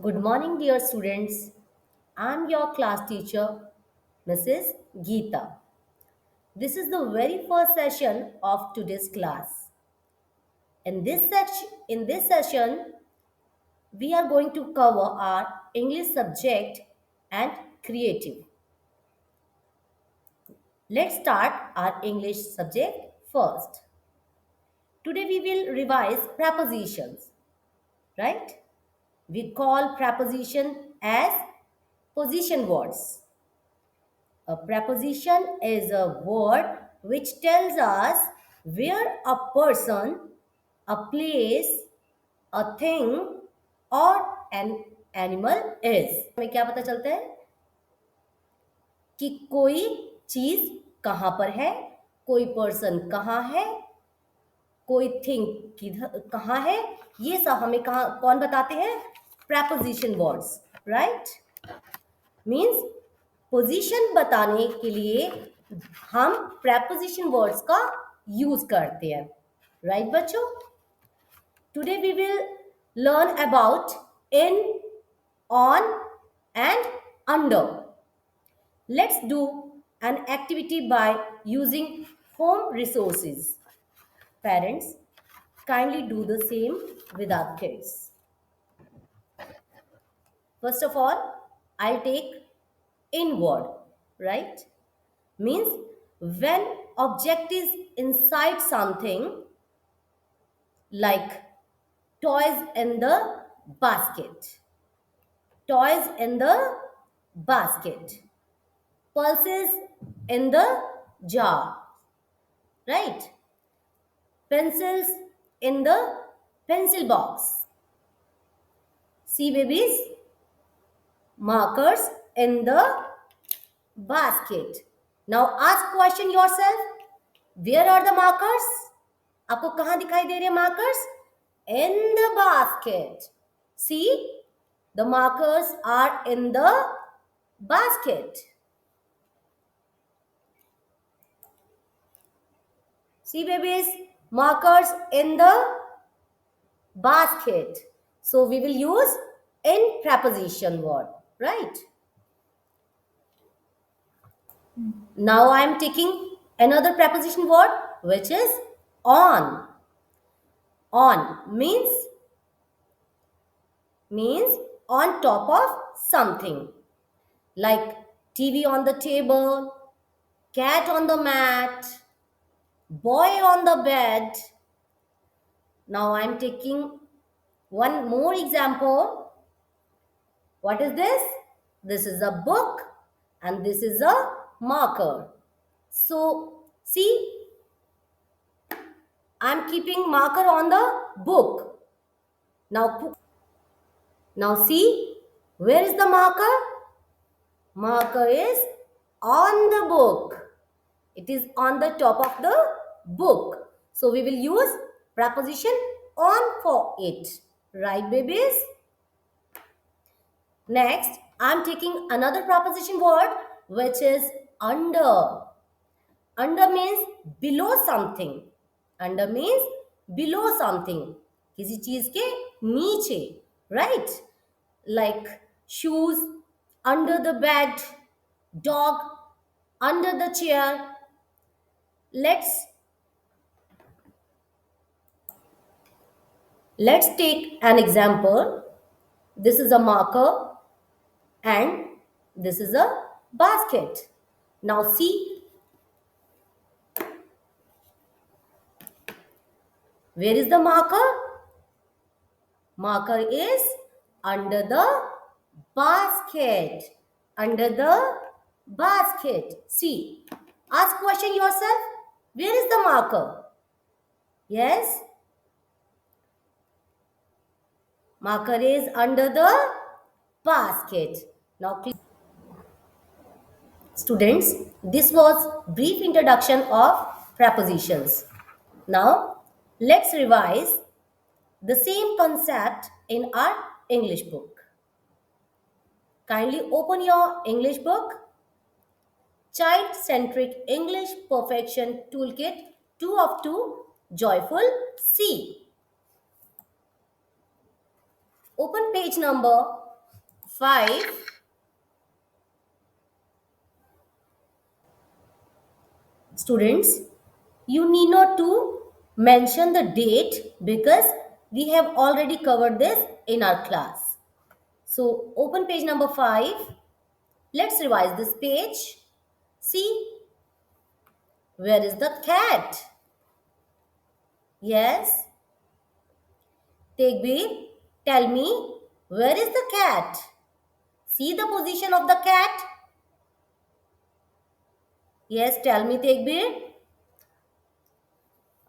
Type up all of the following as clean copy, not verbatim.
Good morning, dear students. I'm your class teacher, Mrs. Geeta. This is the very first session of today's class. In this session, we are going to cover our English subject and creative. Let's start our English subject first. Today we will revise prepositions, right? We call preposition as position words. A preposition is a word which tells us where a person, a place, a thing or an animal is. हमें क्या पता चलता है कि कोई चीज कहाँ पर है, कोई पर्सन कहाँ है, कोई थिंग किधर कहाँ है, ये सब हमें कहाँ कौन बताते हैं? preposition words, right? Means position बताने के लिए हम preposition वर्ड्स का यूज करते हैं, राइट बच्चों? Today we will learn about in, on and under. Let's do an activity by using home resources. Parents, kindly do the same with our kids. First of all, I'll take in word, right? Means when object is inside something, like toys in the basket, toys in the basket, pulses in the jar, right? Pencils in the pencil box. See babies, markers in the basket. Now ask question yourself, where are the markers? आपको कहां दिखाई दे रहे हैं markers? In the basket. See, the markers are in the basket. See babies, markers in the basket. So we will use in preposition word, right? Now I am taking another preposition word which is on. On means on top of something, like TV on the table, cat on the mat, boy on the bed. Now I'm taking one more example. What is this? This is a book and this is a marker. So see, I'm keeping marker on the book. Now see, where is the marker? Marker is on the book. It is on the top of the book. So we will use preposition on for it. Right, babies? Next, I'm taking another preposition word which is under. Under means below something. Under means below something. किसी चीज के नीचे, right? Like shoes under the bed, dog under the chair. Let's take an example. This is a marker and this is a basket. Now see, where is the marker? Marker is under the basket. Under the basket. See, ask question yourself. Where is the marker? Yes? Marker is under the basket. Now, students, this was brief introduction of prepositions. Now, let's revise the same concept in our English book. Kindly open your English book. Child-centric English perfection toolkit 2 of 2 joyful C. Open page number 5. Students, you need not to mention the date because we have already covered this in our class. So open page number 5. Let's revise this page. See, where is the cat? Yes. Tegbir, tell me, where is the cat? See the position of the cat? Yes, tell me, Tegbir.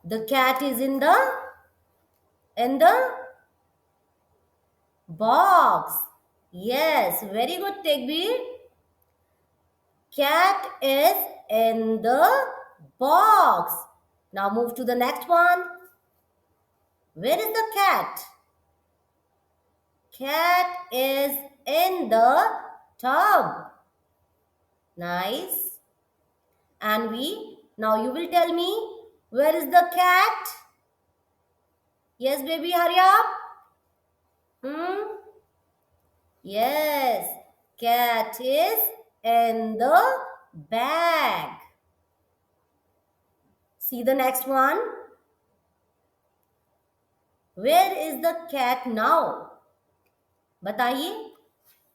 The cat is in the box. Yes, very good, Tegbir. Cat is in the box. Now move to the next one. Where is the cat? Cat is in the tub. Nice. And now you will tell me, where is the cat? Yes, baby, hurry up. Hmm? Yes, cat is in the bag. See the next one. Where is the cat now? बताइए,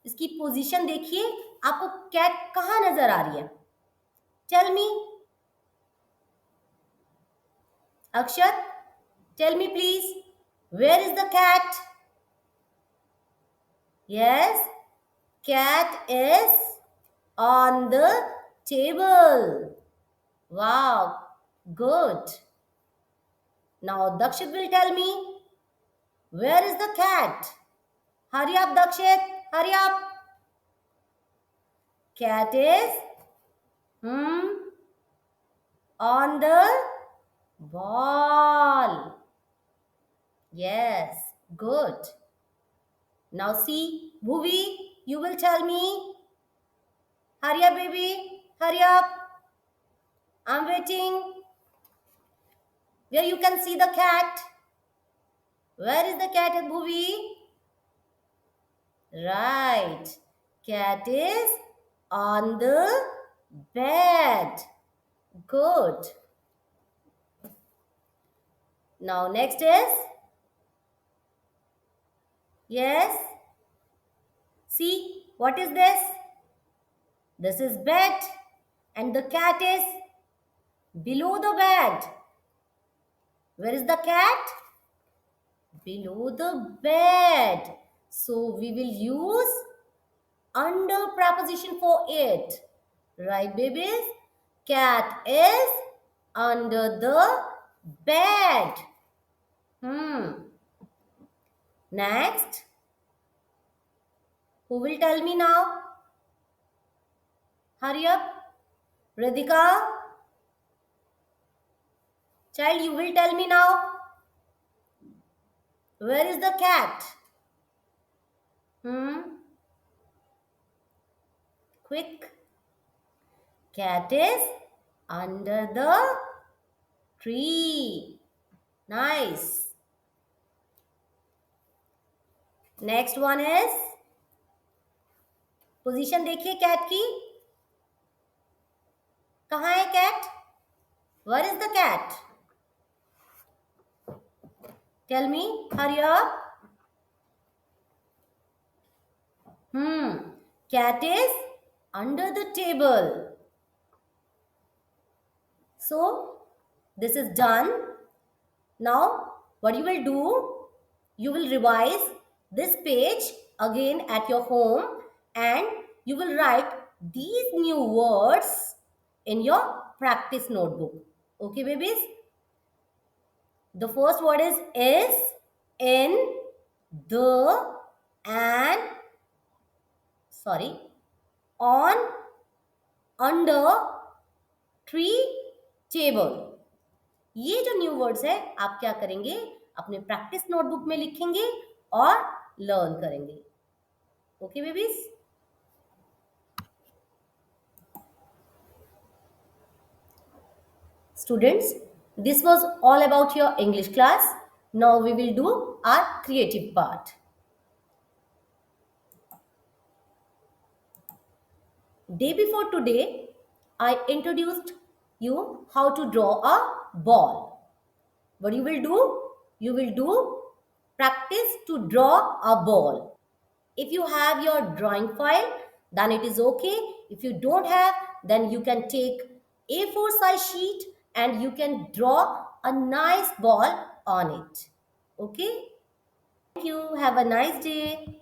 इसकी position देखिए, आपको cat कहाँ नजर आ रही है? Tell me. Akshat, tell me please. Where is the cat? Yes, cat is on the table. Wow, good. Now Dakshit will tell me, where is the cat? Hurry up, Dakshit, hurry up. Cat is on the ball. Yes, good. Now see, Bhuvi, you will tell me. Hurry up, baby, hurry up. I'm waiting. Where you can see the cat? Where is the cat, Bhuvi? Right. Cat is on the bed. Good. Now next is, yes. See, what is this? This is bed and the cat is below the bed. Where is the cat? Below the bed. So we will use under preposition for it. Right, babies? Cat is under the bed. Next. Who will tell me now? Hurry up. Radhika. Child, you will tell me now. Where is the cat? Quick. Cat is under the tree. Nice. Next one is, position देखिए cat की, कहाँ है cat? Where is the cat? Tell me, hurry up. Cat is under the table. So this is done. Now what you will do, you will revise this page again at your home and you will write these new words in your practice notebook. Okay, babies? The first word is, in, the, and, on, under, tree, table. ये जो new words है आप क्या करेंगे, अपने practice notebook में लिखेंगे और लर्न करेंगे. Okay babies? Students, this was all about your English class. Now we will do our creative part. Day before today, I introduced you how to draw a ball. What you will do? You will do practice to draw a ball. If you have your drawing file, then it is okay. If you don't have, then you can take A4 size sheet and you can draw a nice ball on it. Okay? Thank you. Have a nice day.